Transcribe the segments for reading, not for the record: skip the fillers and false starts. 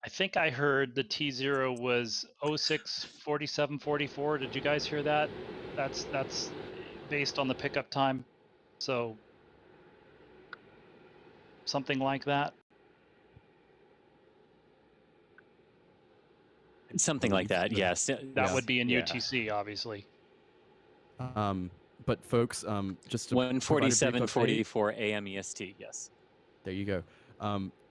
I think I heard the T0 was 06:47:44. Did you guys hear that? That's based on the pickup time. So something like that. Something like that, yes. That Yeah. would be in Yeah. UTC, obviously. But folks, just to provide a brief update, 1:47:44 a.m. EST, yes. there you go.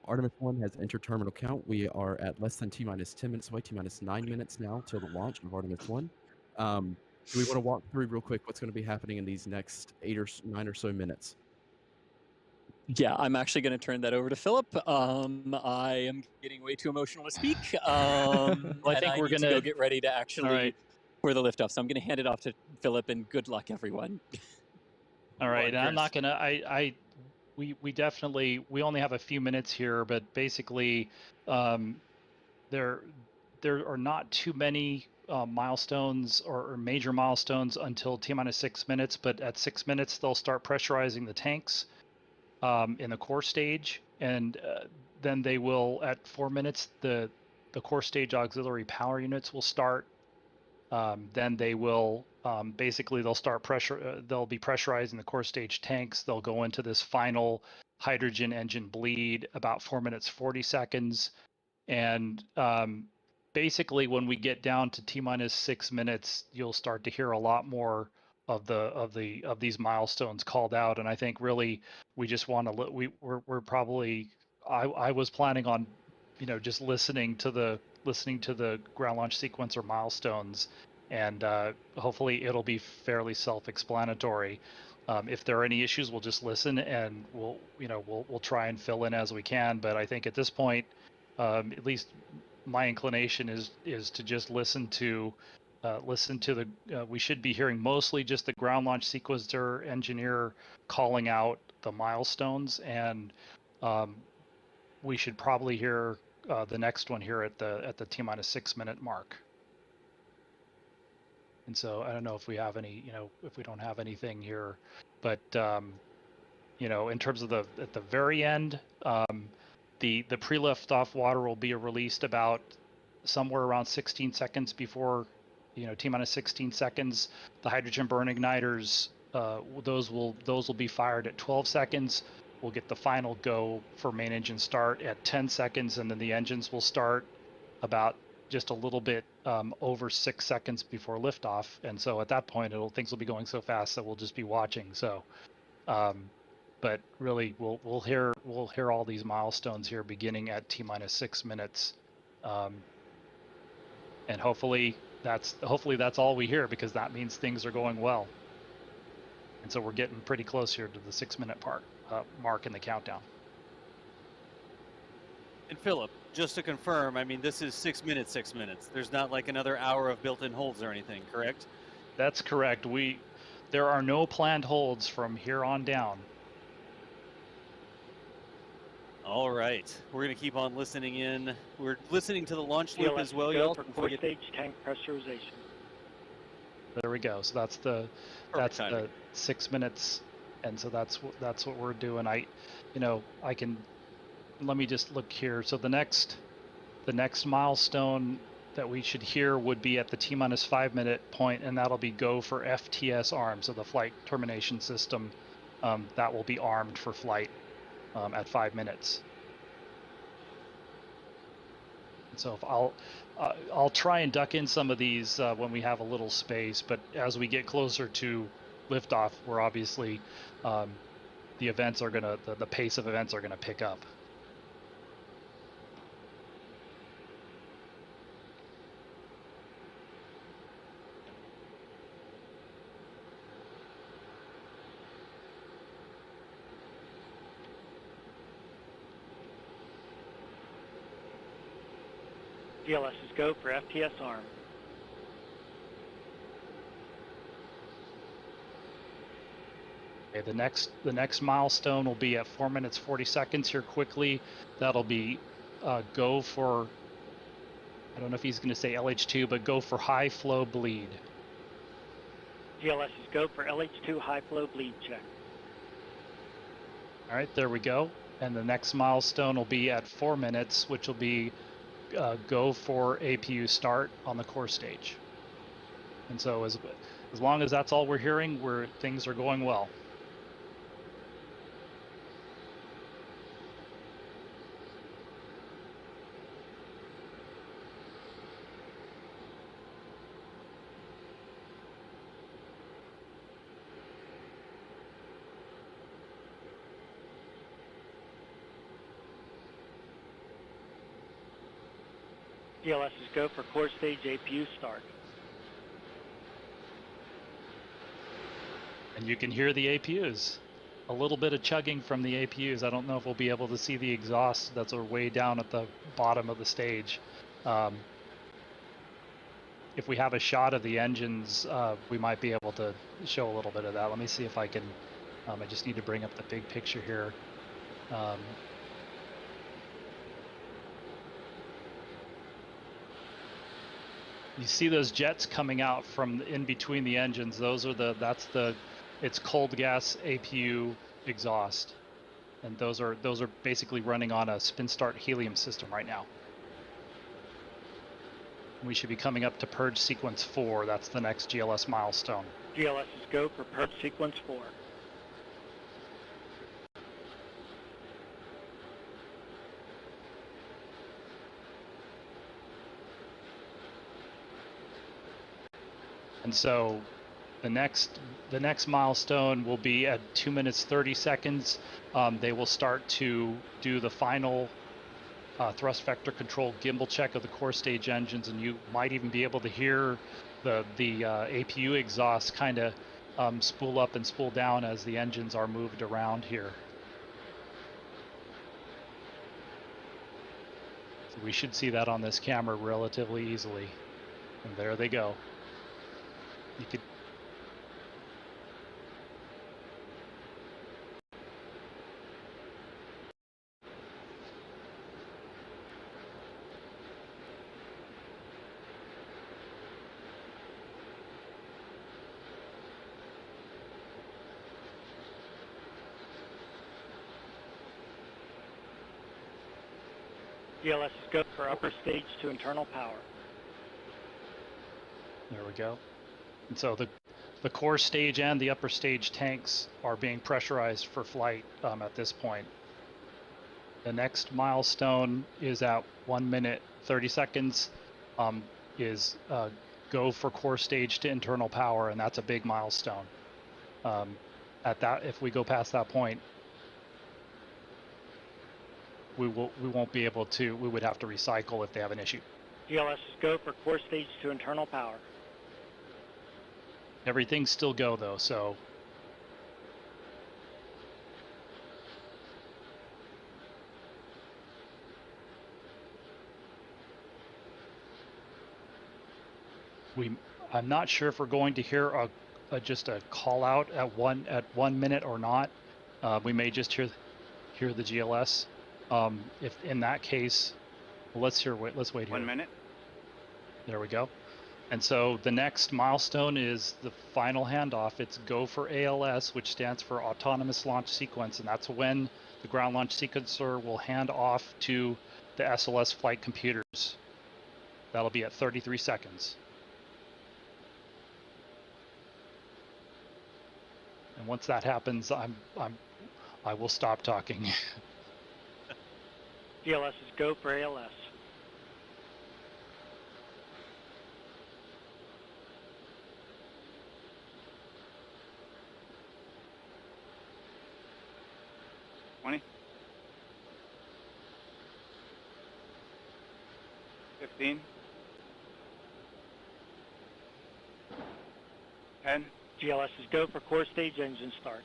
Artemis 1 has entered terminal count. We are at less than T-minus 10 minutes away, T-minus 9 minutes now till the launch of Artemis 1. Do we want to walk through real quick what's going to be happening in these next 9 or so minutes? Yeah, I'm actually going to turn that over to Philip. I am getting way too emotional to speak. Well, I think we're need to go get ready to actually for the liftoff. So I'm going to hand it off to Philip, and good luck, everyone. All right, and I'm not gonna. We definitely we only have a few minutes here, but basically, there are not too many milestones or major milestones until T-minus 6 minutes. But at 6 minutes, they'll start pressurizing the tanks in the core stage, and then they will at 4 minutes the core stage auxiliary power units will start. Then they will basically they'll start they'll be pressurizing the core stage tanks. They'll go into this final hydrogen engine bleed about 4 minutes 40 seconds, and basically when we get down to T-minus 6 minutes, you'll start to hear a lot more of these milestones called out. And I think really we just want to we're probably I was planning on just listening to the ground launch sequencer milestones, and hopefully it'll be fairly self-explanatory. If there are any issues, we'll just listen, and we'll try and fill in as we can. But I think at this point, at least my inclination is to just listen to the. We should be hearing mostly just the ground launch sequencer engineer calling out the milestones, and we should probably hear the next one here at the T-minus 6 minute mark. And so I don't know if we have any, if we don't have anything here, but in terms of at the very end, the pre-lift off water will be released about somewhere around 16 seconds before, T-minus 16 seconds. The hydrogen burn igniters, those will be fired at 12 seconds. We'll get the final go for main engine start at 10 seconds, and then the engines will start about just a little bit over 6 seconds before liftoff. And so at that point, things will be going so fast that we'll just be watching. So, but really, we'll hear all these milestones here beginning at T-minus 6 minutes, and hopefully that's all we hear, because that means things are going well. And so we're getting pretty close here to the 6 minute mark in the countdown. And Philip, just to confirm, I mean, this is 6 minutes, 6 minutes. There's not like another hour of built-in holds or anything, correct? That's correct. There are no planned holds from here on down. All right, we're going to keep on listening in. We're listening to the launch loop as well, y'all. For core stage tank pressurization. There we go. So that's the 6 minutes, and so that's what we're doing. Let me just look here. So the next milestone that we should hear would be at the T-minus 5 minute point, and that'll be go for FTS arm. So the flight termination system that will be armed for flight at 5 minutes. And so if I'll try and duck in some of these when we have a little space, but as we get closer to liftoff, we're obviously the events are gonna the pace of events are gonna pick up. DLS is go for FTS arm. Okay, the next milestone will be at 4 minutes 40 seconds here quickly. That'll be go for, I don't know if he's going to say LH2, but go for high flow bleed. DLS is go for LH2 high flow bleed check. All right, there we go. And the next milestone will be at 4 minutes, which will be go for APU start on the core stage. And so as long as that's all we're hearing, things are going well. GLS is go for core stage APU start. And you can hear the APUs. A little bit of chugging from the APUs. I don't know if we'll be able to see the exhaust that's way down at the bottom of the stage. If we have a shot of the engines, we might be able to show a little bit of that. Let me see if I can. I just need to bring up the big picture here. You see those jets coming out from in between the engines. It's cold gas APU exhaust, and those are basically running on a spin start helium system right now. We should be coming up to purge sequence 4. That's the next GLS milestone. GLS is go for purge sequence 4. And so the next milestone will be at 2 minutes 30 seconds. They will start to do the final thrust vector control gimbal check of the core stage engines, and you might even be able to hear the APU exhaust kind of spool up and spool down as the engines are moved around here. So we should see that on this camera relatively easily. And there they go. You could. GLS is go for upper stage to internal power. There we go. And so the core stage and the upper stage tanks are being pressurized for flight at this point. The next milestone is at 1 minute 30 seconds. Is go for core stage to internal power, and that's a big milestone. If we go past that point, we won't be able to. We would have to recycle if they have an issue. GLS is go for core stage to internal power. Everything's still go though, so I'm not sure if we're going to hear just a call out at 1 minute or not. We may just hear the GLS. If in that case, well, let's wait here. 1 minute. There we go. And so the next milestone is the final handoff. It's go for ALS, which stands for Autonomous Launch Sequence, and that's when the ground launch sequencer will hand off to the SLS flight computers. That'll be at 33 seconds. And once that happens, I will stop talking. GLS is go for ALS. $20. 15. 10. GLS is go for core stage engine start.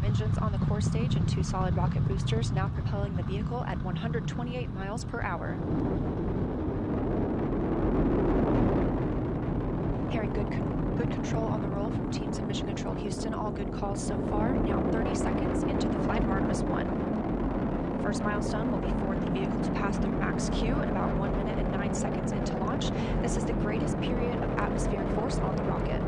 Engines on the core stage and 2 solid rocket boosters now propelling the vehicle at 128 miles per hour. Carrying good flight control on the roll from teams in Mission Control Houston. All good calls so far. Now 30 seconds into the flight of Artemis 1. First milestone will be for the vehicle to pass through max Q at about 1 minute and 9 seconds into launch. This is the greatest period of atmospheric force on the rocket.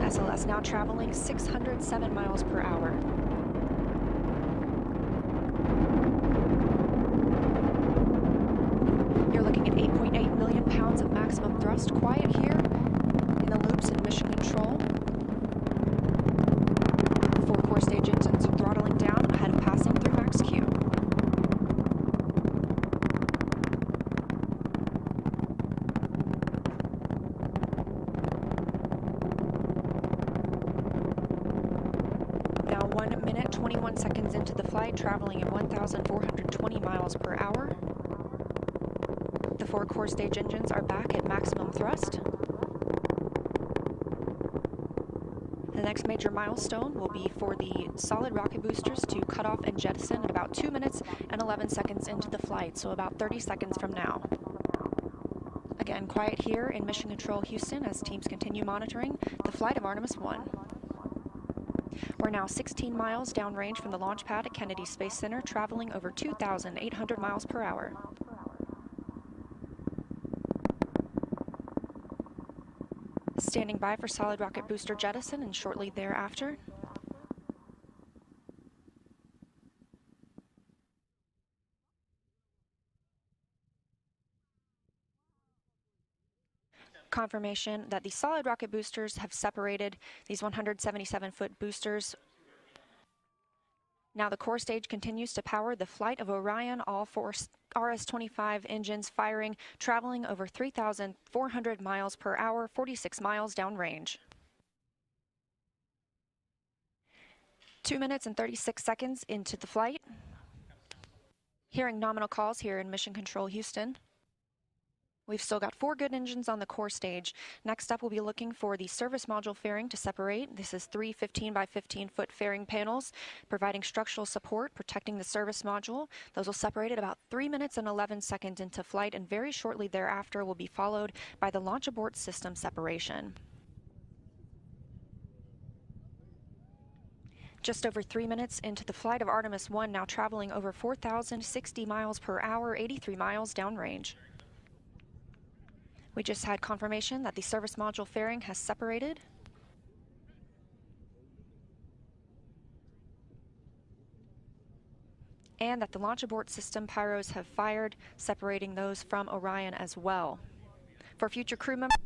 SLS now traveling 607 miles per hour. You're looking at 8.8 million pounds of maximum thrust. Quiet here in the loops in Mission Control. 4 core stage engines are throttling down ahead of passing through max Q. Now 1 minute, 21 seconds into the flight, traveling at 1,420 miles per hour. The 4 core stage engines are back at maximum thrust. The next major milestone will be for the solid rocket boosters to cut off and jettison at about 2 minutes and 11 seconds into the flight, so about 30 seconds from now. Again, quiet here in Mission Control Houston as teams continue monitoring the flight of Artemis 1. We're now 16 miles downrange from the launch pad at Kennedy Space Center, traveling over 2,800 miles per hour. Standing by for solid rocket booster jettison and shortly thereafter. Confirmation that the solid rocket boosters have separated these 177-foot boosters. Now the core stage continues to power the flight of Orion, all 4 RS-25 engines firing, traveling over 3,400 miles per hour, 46 miles downrange. 2 minutes and 36 seconds into the flight. Hearing nominal calls here in Mission Control Houston. We've still got 4 good engines on the core stage. Next up, we'll be looking for the service module fairing to separate. This is 3 15 by 15 foot fairing panels, providing structural support, protecting the service module. Those will separate at about 3 minutes and 11 seconds into flight, and very shortly thereafter will be followed by the launch abort system separation. Just over 3 minutes into the flight of Artemis 1, now traveling over 4,060 miles per hour, 83 miles downrange. We just had confirmation that the service module fairing has separated. And that the launch abort system pyros have fired, separating those from Orion as well. For future crew members,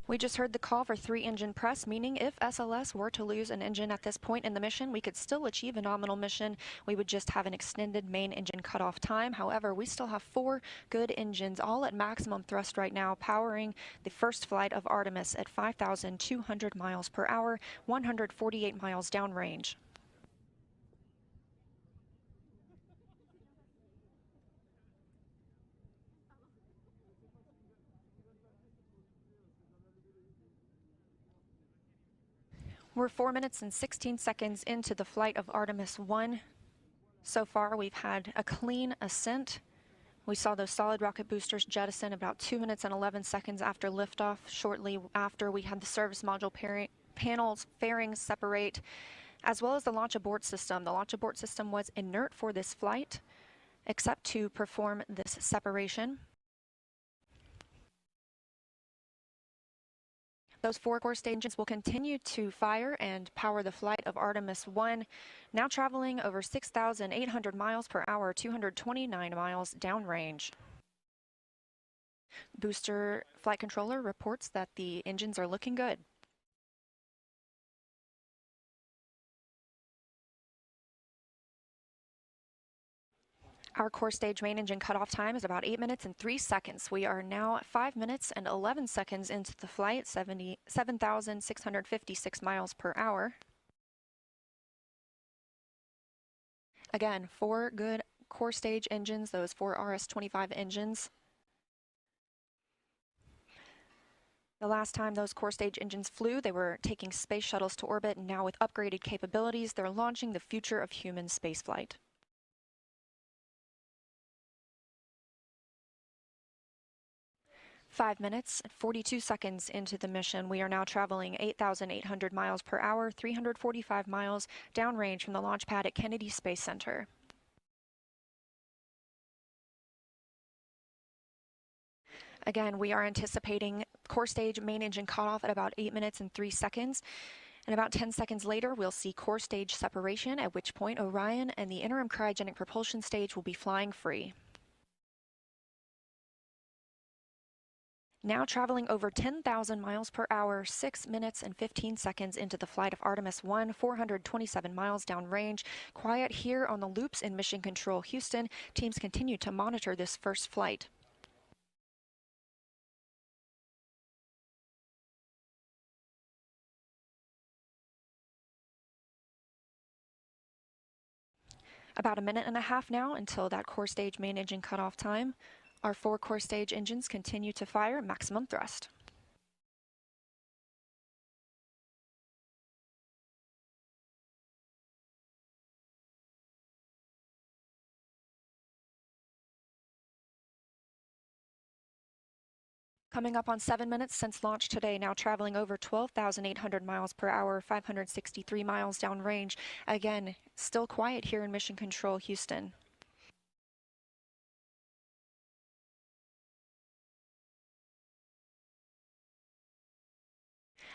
we just heard the call for 3 engine press, meaning if SLS were to lose an engine at this point in the mission, we could still achieve a nominal mission. We would just have an extended main engine cutoff time. However, we still have 4 good engines, all at maximum thrust right now, powering the first flight of Artemis at 5,200 miles per hour, 148 miles downrange. We're 4 minutes and 16 seconds into the flight of Artemis 1. So far, we've had a clean ascent. We saw those solid rocket boosters jettison about 2 minutes and 11 seconds after liftoff. Shortly after, we had the service module panels fairings separate, as well as the launch abort system. The launch abort system was inert for this flight, except to perform this separation. Those 4 core stage engines will continue to fire and power the flight of Artemis 1, now traveling over 6,800 miles per hour, 229 miles downrange. Booster flight controller reports that the engines are looking good. Our core stage main engine cutoff time is about 8 minutes and 3 seconds. We are now at 5 minutes and 11 seconds into the flight, 7,656 miles per hour. Again, 4 good core stage engines, those 4 RS-25 engines. The last time those core stage engines flew, they were taking space shuttles to orbit, and now with upgraded capabilities, they're launching the future of human spaceflight. Five minutes and 42 seconds into the mission, we are now traveling 8,800 miles per hour, 345 miles downrange from the launch pad at Kennedy Space Center. Again, we are anticipating core stage main engine cutoff at about 8 minutes and 3 seconds. And about 10 seconds later, we'll see core stage separation, at which point Orion and the interim cryogenic propulsion stage will be flying free. Now traveling over 10,000 miles per hour, 6 minutes and 15 seconds into the flight of Artemis 1, 427 miles downrange. Quiet here on the loops in Mission Control Houston. Teams continue to monitor this first flight. About a minute and a half now until that core stage main engine cutoff time. Our 4 core stage engines continue to fire at maximum thrust. Coming up on 7 minutes since launch today, now traveling over 12,800 miles per hour, 563 miles downrange. Again, still quiet here in Mission Control Houston.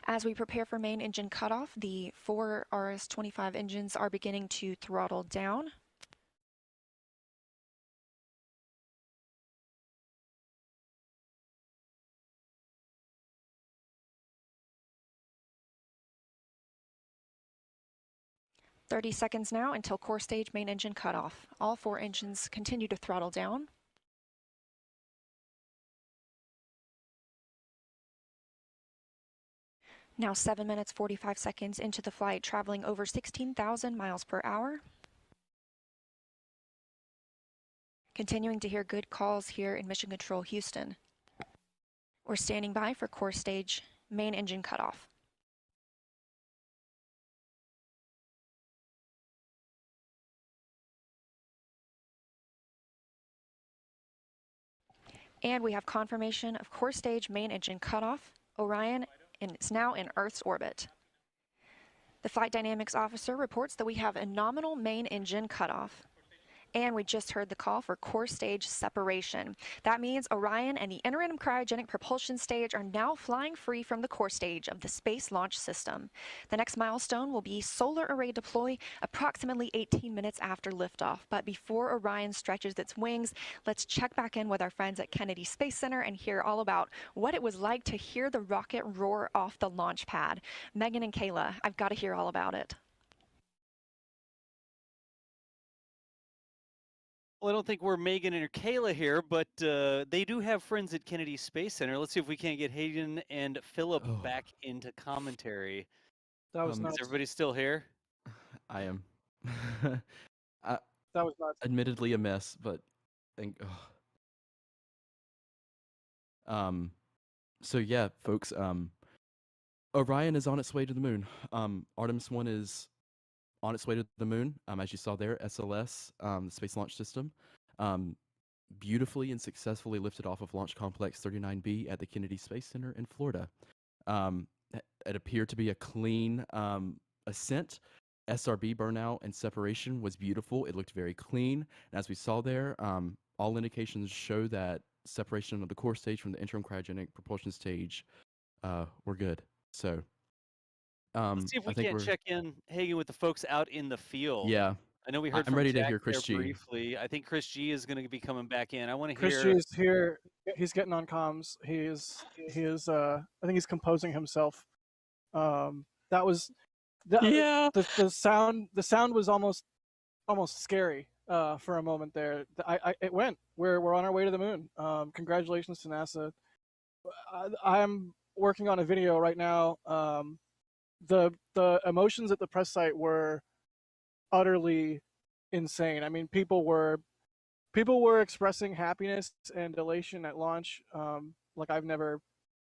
As we prepare for main engine cutoff, the 4 RS-25 engines are beginning to throttle down. "30 seconds now until core stage main engine cutoff. All 4 engines continue to throttle down. Now 7 minutes 45 seconds into the flight, traveling over 16,000 miles per hour. Continuing to hear good calls here in Mission Control Houston. We're standing by for core stage main engine cutoff. And we have confirmation of core stage main engine cutoff. Orion is now in Earth's orbit. The flight dynamics officer reports that we have a nominal main engine cutoff. And we just heard the call for core stage separation. That means Orion and the interim cryogenic propulsion stage are now flying free from the core stage of the Space Launch System. The next milestone will be solar array deploy approximately 18 minutes after liftoff. But before Orion stretches its wings, let's check back in with our friends at Kennedy Space Center and hear all about what it was like to hear the rocket roar off the launch pad. Megan and Kayla, I've got to hear all about it. Well, I don't think we're Megan and Kayla here, but they do have friends at Kennedy Space Center. Let's see if we can't get Hayden and Philip back into commentary. That was Is nuts. everybody still here? I am. That was nuts. Admittedly a mess, but so yeah, folks, Orion is on its way to the moon. Artemis 1 is on its way to the moon, as you saw there, SLS, the Space Launch System, beautifully and successfully lifted off of Launch Complex 39B at the Kennedy Space Center in Florida. It appeared to be a clean ascent. SRB burnout and separation was beautiful. It looked very clean. And as we saw there, all indications show that separation of the core stage from the interim cryogenic propulsion stage were good. So let's see if we can't check in, Hagen, with the folks out in the field. Yeah. I know we heard I'm from ready Jack to hear Chris G. briefly. I think Chris G is going to be coming back in. I want to Chris hear. G is here. He's getting on comms. He is. I think he's composing himself. That was. Yeah. The sound. The sound was almost scary for a moment there. It went. We're on our way to the moon. Congratulations to NASA. I'm working on a video right now. The emotions at the press site were utterly insane. I mean, people were expressing happiness and elation at launch like I've never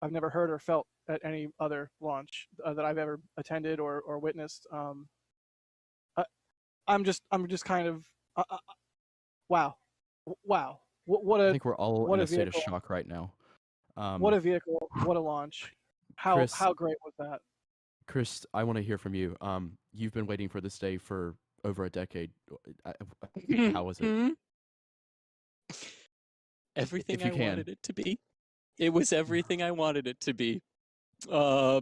I've never heard or felt at any other launch that I've ever attended or witnessed. I'm just kind of wow. What I a think we're all what in a a state of vehicle. shock right now. What a vehicle! What a launch! How Chris, great was that? Chris, I want to hear from you. You've been waiting for this day for over a decade. How was it? Everything you I can. wanted it to be. It was everything I wanted it to be. Oh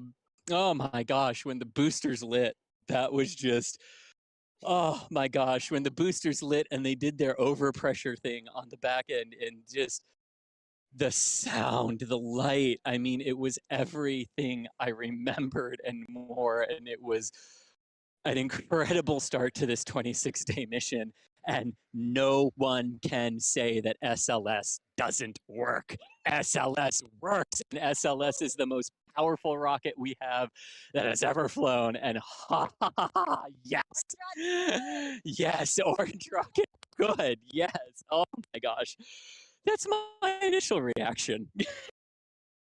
my gosh, when the boosters lit, that was just, oh my gosh, when the boosters lit and they did their overpressure thing on the back end, and just the sound, the light, I mean, it was everything I remembered and more, and it was an incredible start to this 26-day mission, and no one can say that SLS doesn't work. SLS works, and SLS is the most powerful rocket we have that has ever flown, and yes, yes, Orange Rocket, good, yes, oh my gosh. That's my initial reaction.